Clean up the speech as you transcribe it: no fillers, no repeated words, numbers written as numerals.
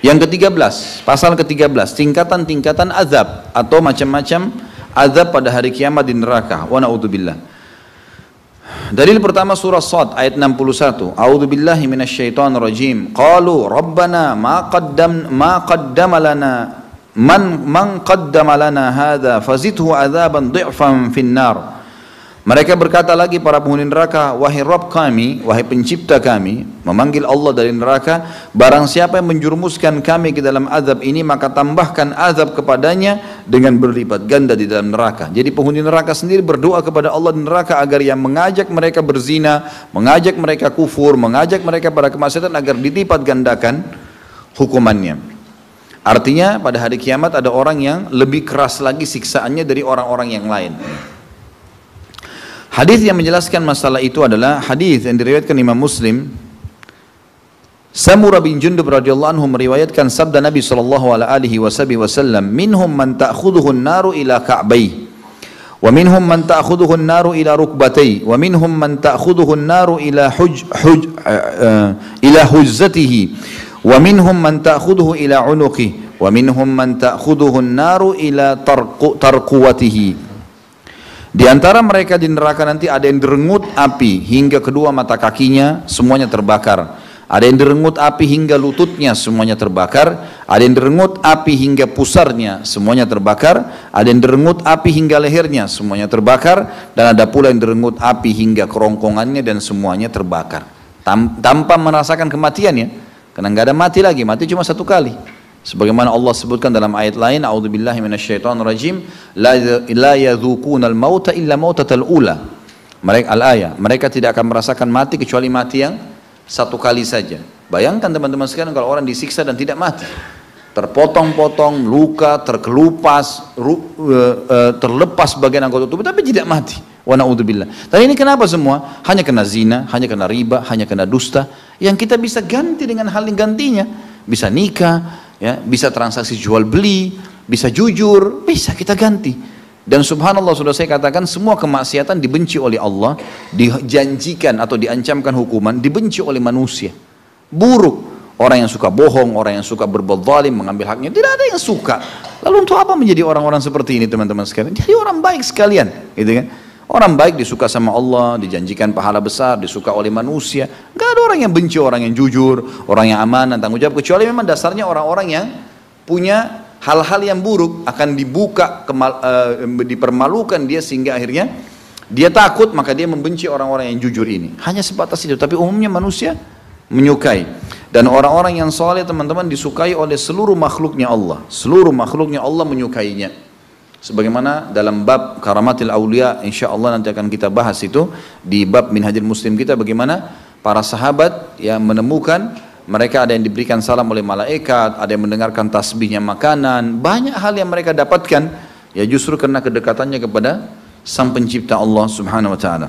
Yang ke-13, pasal ke-13, tingkatan-tingkatan azab atau macam-macam azab pada hari kiamat di neraka. Wa na'udzubillah. Dalil pertama surah Shad ayat 61. A'udzubillahi minasyaitonir rajim. Qalu rabbana ma qaddama lana man qaddama lana hadza fazidhu adzaban dhi'fan finnar. Mereka berkata lagi para penghuni neraka, wahai Rabb kami, wahai pencipta kami, memanggil Allah dari neraka, barang siapa yang menjerumuskan kami ke dalam azab ini, maka tambahkan azab kepadanya dengan berlipat ganda di dalam neraka. Jadi penghuni neraka sendiri berdoa kepada Allah di neraka agar yang mengajak mereka berzina, mengajak mereka kufur, mengajak mereka pada kemaksiatan agar dilipat gandakan hukumannya. Artinya pada hari kiamat ada orang yang lebih keras lagi siksaannya dari orang-orang yang lain. Hadis yang menjelaskan masalah itu adalah hadis yang diriwayatkan Imam Muslim. Samurah bin Jundub radhiyallahu anhu meriwayatkan sabda Nabi sallallahu alaihi wasallam, "Minhum man ta'khudhuhu an-naru ila ka'bayhi, wa minhum man ta'khudhuhu an-naru ila rukbatayhi, wa minhum man ta'khudhuhu an-naru ila hujzatihi, wa minhum man ta'khudhuhu ila 'unuqihi, wa minhum man ta'khudhuhu an-naru ila tarquwatihi." Di antara mereka di neraka nanti ada yang direngut api hingga kedua mata kakinya semuanya terbakar. Ada yang direngut api hingga lututnya semuanya terbakar. Ada yang direngut api hingga pusarnya semuanya terbakar. Ada yang direngut api hingga lehernya semuanya terbakar. Dan ada pula yang direngut api hingga kerongkongannya dan semuanya terbakar. Tanpa merasakan kematian ya. Karena nggak ada mati lagi, mati cuma satu kali. Sebagaimana Allah sebutkan dalam ayat lain, a'udzubillahi minasyaitonirrajim, la yadzuqunal mauta illa mautatal ula. Mereka tidak akan merasakan mati kecuali mati yang satu kali saja. Bayangkan teman-teman sekalian kalau orang disiksa dan tidak mati. Terpotong-potong, luka, terkelupas, terlepas bagian anggota tubuh tapi tidak mati. Wa na'udzubillah. Tapi ini kenapa semua? Hanya kena zina, hanya kena riba, hanya kena dusta yang kita bisa ganti dengan hal yang gantinya. Bisa nikah, ya, bisa transaksi jual beli, bisa jujur, bisa kita ganti. Dan subhanallah sudah saya katakan semua kemaksiatan dibenci oleh Allah, dijanjikan atau diancamkan hukuman, dibenci oleh manusia. Buruk. Orang yang suka bohong, orang yang suka berbuat zalim, mengambil haknya, tidak ada yang suka. Lalu untuk apa menjadi orang-orang seperti ini teman-teman sekalian? Jadi orang baik sekalian, gitu kan? Orang baik disuka sama Allah, dijanjikan pahala besar, disuka oleh manusia. Gak ada orang yang benci orang yang jujur, orang yang amanah, tanggung jawab. Kecuali memang dasarnya orang-orang yang punya hal-hal yang buruk akan dibuka, dipermalukan dia sehingga akhirnya dia takut, maka dia membenci orang-orang yang jujur ini. Hanya sebatas itu, tapi umumnya manusia menyukai. Dan orang-orang yang soleh teman-teman disukai oleh seluruh makhluknya Allah. Seluruh makhluknya Allah menyukainya. Sebagaimana dalam bab karamatil aulia, insya Allah nanti akan kita bahas itu di bab minhajul muslim kita, bagaimana para sahabat yang menemukan mereka ada yang diberikan salam oleh malaikat, ada yang mendengarkan tasbihnya makanan, banyak hal yang mereka dapatkan ya justru karena kedekatannya kepada sang pencipta Allah subhanahu wa ta'ala.